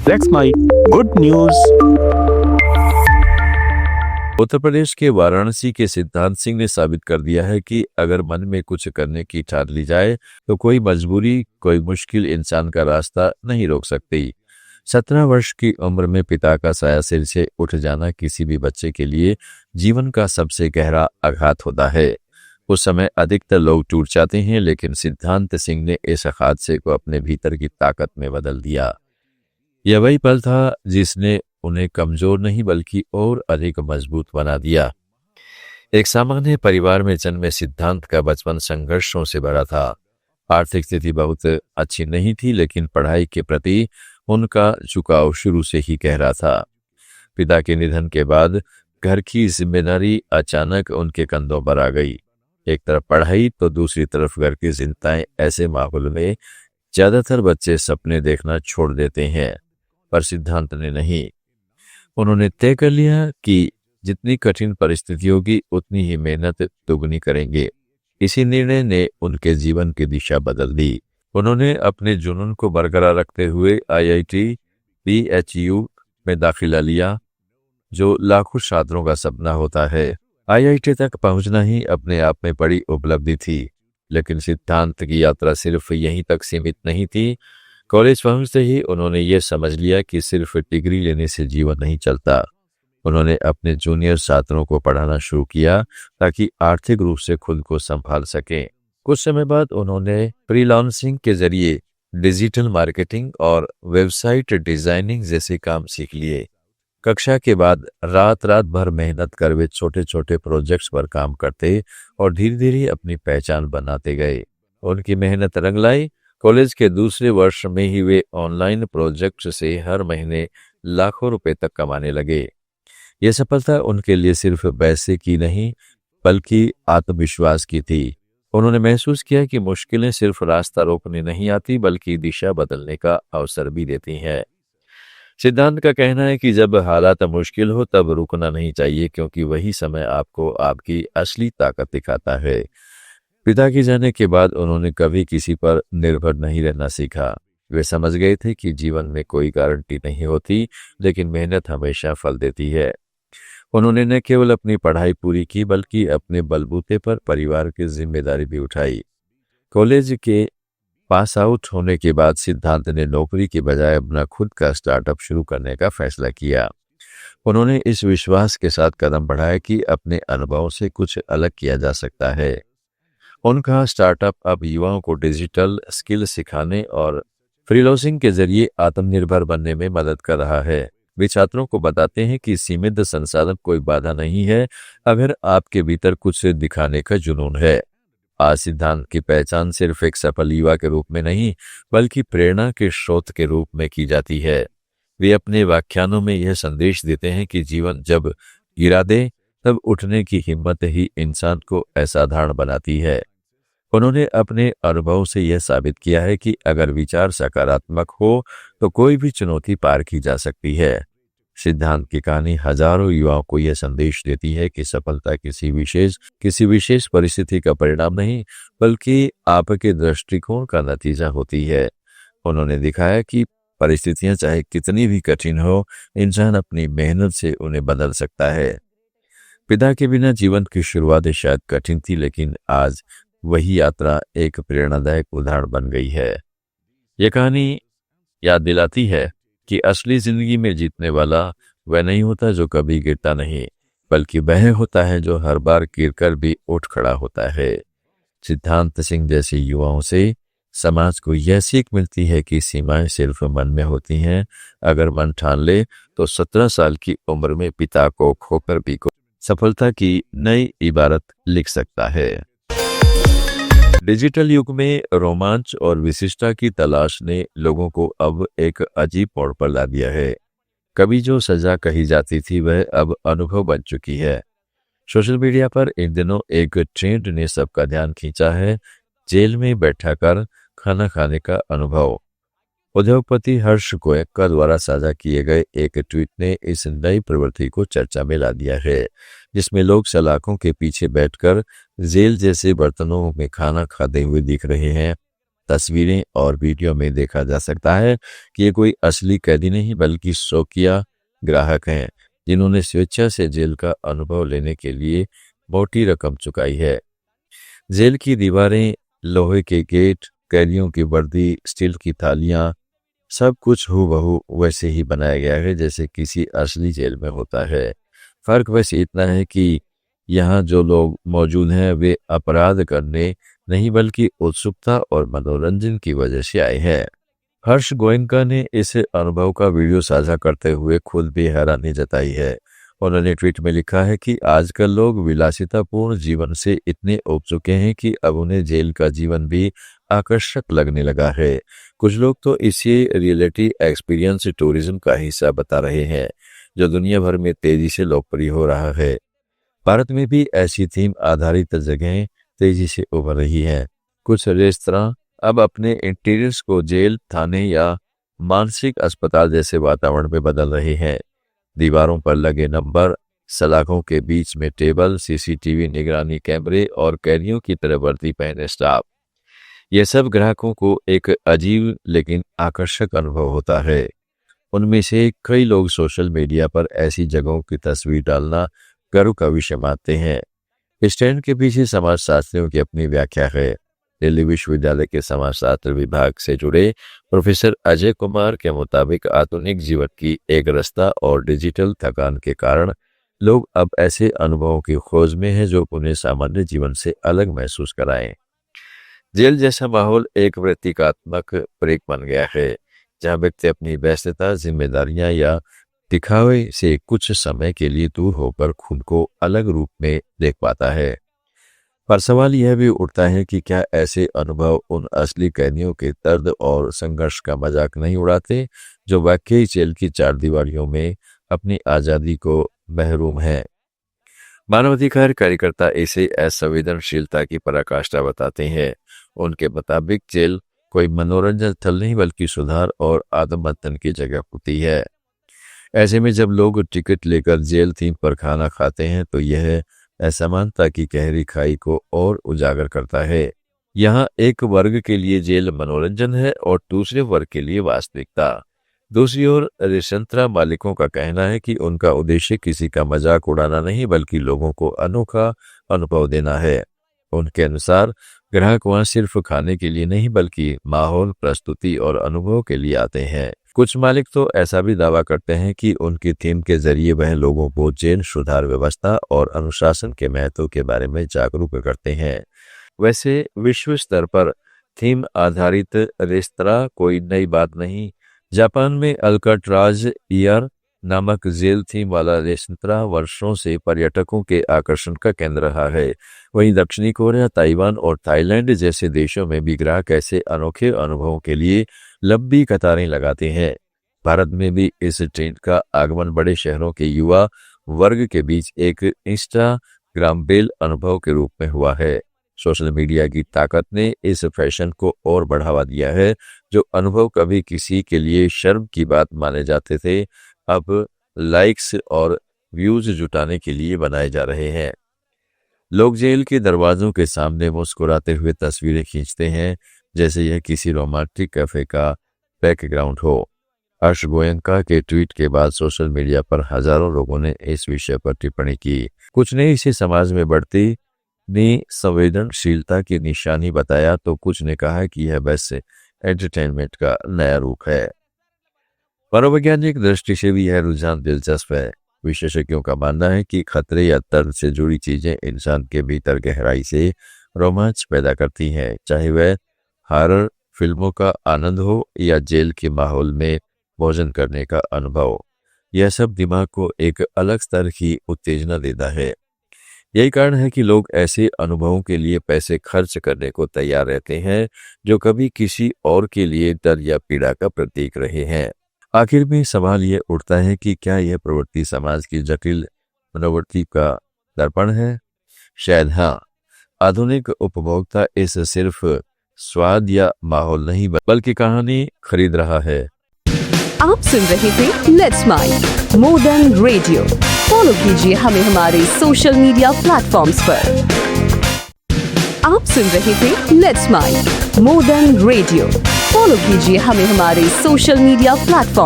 That's my good news. Uttar Pradesh के वाराणसी के सिद्धांत सिंह ने साबित कर दिया है कि अगर मन में कुछ करने की ठान ली जाए तो कोई मजबूरी, कोई मुश्किल इंसान का रास्ता नहीं रोक सकती। 17 वर्ष की उम्र में पिता का साया सिर से उठ जाना किसी भी बच्चे के लिए जीवन का सबसे गहरा आघात होता है। उस समय अधिकतर लोग टूट जाते हैं, लेकिन सिद्धांत सिंह ने इस हादसे को अपने भीतर की ताकत में बदल दिया। यह वही पल था जिसने उन्हें कमजोर नहीं बल्कि और अधिक मजबूत बना दिया। एक सामान्य परिवार में जन्मे सिद्धांत का बचपन संघर्षों से भरा था। आर्थिक स्थिति बहुत अच्छी नहीं थी, लेकिन पढ़ाई के प्रति उनका झुकाव शुरू से ही गहरा था। पिता के निधन के बाद घर की जिम्मेदारी अचानक उनके कंधों पर आ गई। एक तरफ पढ़ाई तो दूसरी तरफ घर की चिंताएं। ऐसे माहौल में ज्यादातर बच्चे सपने देखना छोड़ देते हैं, पर सिद्धांत ने नहीं। उन्होंने तय कर लिया कि जितनी कठिन परिस्थिति होगी उतनी ही मेहनत दुगनी करेंगे। इसी निर्णय ने उनके जीवन की दिशा बदल दी। उन्होंने अपने जुनून को बरकरार रखते हुए IIT PHU में दाखिला लिया, जो लाखों छात्रों का सपना होता है। IIT तक पहुंचना ही अपने आप में बड़ी उपलब्धि थी, लेकिन सिद्धांत की यात्रा सिर्फ यहीं तक सीमित नहीं थी। कॉलेज पहुंचते ही उन्होंने ये समझ लिया कि सिर्फ डिग्री लेने से जीवन नहीं चलता। उन्होंने अपने जूनियर छात्रों को पढ़ाना शुरू किया ताकि आर्थिक रूप से खुद को संभाल सकें। कुछ समय बाद उन्होंने फ्रीलांसिंग के जरिए डिजिटल मार्केटिंग और वेबसाइट डिजाइनिंग जैसे काम सीख लिए। कक्षा के बाद रात भर मेहनत कर वे छोटे छोटे प्रोजेक्ट्स पर काम करते और धीरे धीरे अपनी पहचान बनाते गए। उनकी मेहनत रंग लाई। कॉलेज के दूसरे वर्ष में ही वे ऑनलाइन प्रोजेक्ट से हर महीने लाखों रुपए तक कमाने लगे। यह सफलता उनके लिए सिर्फ पैसे की नहीं बल्कि आत्मविश्वास की थी। उन्होंने महसूस किया कि मुश्किलें सिर्फ रास्ता रोकने नहीं आती बल्कि दिशा बदलने का अवसर भी देती हैं। सिद्धांत का कहना है कि जब हालात मुश्किल हो तब रुकना नहीं चाहिए, क्योंकि वही समय आपको आपकी असली ताकत दिखाता है। पिता के जाने के बाद उन्होंने कभी किसी पर निर्भर नहीं रहना सीखा। वे समझ गए थे कि जीवन में कोई गारंटी नहीं होती, लेकिन मेहनत हमेशा फल देती है। उन्होंने न केवल अपनी पढ़ाई पूरी की बल्कि अपने बलबूते पर परिवार की जिम्मेदारी भी उठाई। कॉलेज के पास आउट होने के बाद सिद्धांत ने नौकरी के बजाय अपना खुद का स्टार्टअप शुरू करने का फैसला किया। उन्होंने इस विश्वास के साथ कदम बढ़ाया कि अपने अनुभव से कुछ अलग किया जा सकता है। उनका स्टार्टअप अब युवाओं को डिजिटल स्किल सिखाने और फ्रीलांसिंग के जरिए आत्मनिर्भर बनने में मदद कर रहा है। वे छात्रों को बताते हैं कि सीमित संसाधन कोई बाधा नहीं है, अगर आपके भीतर कुछ दिखाने का जुनून है। आज सिद्धांत की पहचान सिर्फ एक सफल युवा के रूप में नहीं बल्कि प्रेरणा के स्रोत के रूप में की जाती है। वे अपने व्याख्यानों में यह संदेश देते हैं कि जीवन जब गिरा दे तब उठने की हिम्मत ही इंसान को असाधारण बनाती है। उन्होंने अपने अनुभव से यह साबित किया है कि अगर विचार सकारात्मक हो तो कोई भी चुनौती पार की जा सकती है। सिद्धांत की कहानी हजारों युवाओं को यह संदेश देती है कि सफलता किसी विशेष परिस्थिति का परिणाम नहीं बल्कि आपके दृष्टिकोण का नतीजा होती है। उन्होंने दिखाया कि परिस्थितियां चाहे कितनी भी कठिन हो, इंसान अपनी मेहनत से उन्हें बदल सकता है। पिता के बिना जीवन की शुरुआत शायद कठिन थी, लेकिन आज वही यात्रा एक प्रेरणादायक उदाहरण बन गई है। यह कहानी याद दिलाती है कि असली जिंदगी में जीतने वाला वह नहीं होता जो कभी गिरता नहीं, बल्कि वह होता है जो हर बार गिरकर भी उठ खड़ा होता है। सिद्धांत सिंह जैसे युवाओं से समाज को यह सीख मिलती है कि सीमाएं सिर्फ मन में होती हैं। अगर मन ठान ले तो 17 साल की उम्र में पिता को खोकर भी सफलता की नई इबारत लिख सकता है। डिजिटल युग में रोमांच और विशिष्टता की तलाश ने लोगों को अब एक अजीब मोड़ पर ला दिया है। कभी जो सजा कही जाती थी वह अब अनुभव बन चुकी है। सोशल मीडिया पर इन दिनों एक ट्रेंड ने सबका ध्यान खींचा है, जेल में बैठाकर खाना खाने का अनुभव। उद्योगपति हर्ष गोयनका द्वारा साझा किए गए एक ट्वीट ने इस नई प्रवृत्ति को चर्चा में ला दिया है, जिसमें लोग सलाखों के पीछे बैठकर जेल जैसे बर्तनों में खाना खाते हुए दिख रहे हैं। तस्वीरें और वीडियो में देखा जा सकता है कि ये कोई असली कैदी नहीं बल्कि शौकिया ग्राहक हैं जिन्होंने स्वेच्छा से जेल का अनुभव लेने के लिए मोटी रकम चुकाई है। जेल की दीवारें, लोहे के गेट, कैदियों की वर्दी, स्टील की थालियां, सब कुछ हूबहू वैसे ही बनाया गया है जैसे किसी असली जेल में होता है। फर्क बस इतना है कि यहाँ जो लोग मौजूद हैं वे अपराध करने नहीं बल्कि उत्सुकता और मनोरंजन की वजह से आए हैं। हर्ष गोयनका ने इस अनुभव का वीडियो साझा करते हुए खुद भी हैरानी जताई है। उन्होंने ट्वीट में लिखा है कि आजकल लोग विलासितापूर्ण जीवन से इतने उब चुके हैं कि अब उन्हें जेल का जीवन भी आकर्षक लगने लगा है। कुछ लोग तो इसे रियलिटी एक्सपीरियंस टूरिज्म का हिस्सा बता रहे हैं जो दुनिया भर में तेजी से लोकप्रिय हो रहा है। भारत में भी ऐसी थीम आधारित जगहें तेजी से उभर रही हैं। कुछ रेस्तरां अब अपने इंटीरियर्स को जेल, थाने या मानसिक अस्पताल जैसे वातावरण में बदल रहे हैं। दीवारों पर लगे नंबर, सलाखों के बीच में टेबल, सीसीटीवी निगरानी कैमरे और कैदियों की तरह वर्दी पहने स्टाफ, ये सब ग्राहकों को एक अजीब लेकिन आकर्षक अनुभव होता है। उनमें से कई लोग सोशल मीडिया पर ऐसी जगहों की तस्वीर डालना गर्व का विषय मानते हैं। इस ट्रेंड के पीछे समाजशास्त्रियों की अपनी व्याख्या है। दिल्ली विश्वविद्यालय के समाजशास्त्र विभाग से जुड़े प्रोफेसर अजय कुमार के मुताबिक आधुनिक जीवन की एकरसता और डिजिटल थकान के कारण लोग अब ऐसे अनुभवों की खोज में हैं जो उन्हें सामान्य जीवन से अलग महसूस कराएं। जेल जैसा माहौल एक प्रतीकात्मक ब्रेक बन गया है जहां व्यक्ति अपनी व्यस्तता, जिम्मेदारियां या दिखावे से कुछ समय के लिए दूर होकर खुद को अलग रूप में देख पाता है। पर सवाल यह भी उठता है कि क्या ऐसे अनुभव उन असली कैदियों के दर्द और संघर्ष का मजाक नहीं उड़ाते जो वाकई जेल की चार दीवारियों में अपनी आज़ादी को महरूम हैं। मानवाधिकार कार्यकर्ता इसे असंवेदनशीलता की पराकाष्ठा बताते हैं। उनके मुताबिक जेल कोई मनोरंजन स्थल नहीं बल्कि सुधार और आत्ममंथन की जगह होती है। ऐसे में जब लोग टिकट लेकर जेल थीम पर खाना खाते हैं तो यह असमानता की गहरी खाई को और उजागर करता है। यहाँ एक वर्ग के लिए जेल मनोरंजन है और दूसरे वर्ग के लिए वास्तविकता। दूसरी ओर रेस्तरां मालिकों का कहना है कि उनका उद्देश्य किसी का मजाक उड़ाना नहीं बल्कि लोगों को अनोखा अनुभव देना है। उनके अनुसार ग्राहक वहां सिर्फ खाने के लिए नहीं बल्कि माहौल, प्रस्तुति और अनुभव के लिए आते हैं। कुछ मालिक तो ऐसा भी दावा करते हैं कि उनकी थीम के जरिए वह लोगों को जेल सुधार व्यवस्था और अनुशासन के महत्व के बारे में जागरूक करते हैं। वैसे विश्व स्तर पर थीम आधारित रेस्तरां कोई नई बात नहीं। जापान में अल्काट्राज ईयर नामक जेल थीम वाला रेस्तरां वर्षों से पर्यटकों के आकर्षण का केंद्र रहा है। वहीं दक्षिणी कोरिया, ताइवान और थाईलैंड जैसे देशों में भी ग्राहक ऐसे अनोखे अनुभवों के लिए लंबी कतारें लगाते हैं। भारत में भी इस ट्रेंड का आगमन बड़े शहरों के युवा वर्ग के बीच एक इंस्टाग्रामेबल अनुभव के रूप में हुआ है। सोशल मीडिया की ताकत ने इस फैशन को और बढ़ावा दिया है। जो अनुभव कभी किसी के लिए शर्म की बात माने जाते थे अब लाइक्स और व्यूज जुटाने के लिए बनाए जा रहे हैं। लोग जेल के दरवाजों के सामने मुस्कुराते हुए तस्वीरें खींचते हैं जैसे यह किसी रोमांटिक कैफे का बैकग्राउंड हो। हर्ष गोयनका के ट्वीट के बाद सोशल मीडिया पर हजारों लोगों ने इस विषय पर टिप्पणी की। कुछ ने इसे समाज में बढ़ती संवेदनशीलता की निशानी बताया तो कुछ ने कहा कि यह बस एंटरटेनमेंट का नया रूप है। मनोवैज्ञानिक दृष्टि से भी यह रुझान दिलचस्प है। विशेषज्ञों का मानना है कि खतरे या दर्द से जुड़ी चीजें इंसान के भीतर गहराई से रोमांच पैदा करती हैं, चाहे वह हॉरर फिल्मों का आनंद हो या जेल के माहौल में भोजन करने का अनुभव। यह सब दिमाग को एक अलग स्तर की उत्तेजना देता है। यही कारण है कि लोग ऐसे अनुभवों के लिए पैसे खर्च करने को तैयार रहते हैं जो कभी किसी और के लिए डर या पीड़ा का प्रतीक रहे हैं। आखिर में सवाल यह उठता है कि क्या यह प्रवृत्ति समाज की जटिल मनोवृत्ति का दर्पण है? शायद हाँ। आधुनिक उपभोक्ता इस सिर्फ स्वाद या माहौल नहीं बल्कि कहानी खरीद रहा है। आप सुन रहे थे let's mind more than radio. Follow कीजिए हमें हमारे सोशल मीडिया प्लेटफॉर्म्स पर। आप सुन रहे थे let's smile more than radio. Follow कीजिए हमें हमारे सोशल मीडिया प्लेटफॉर्म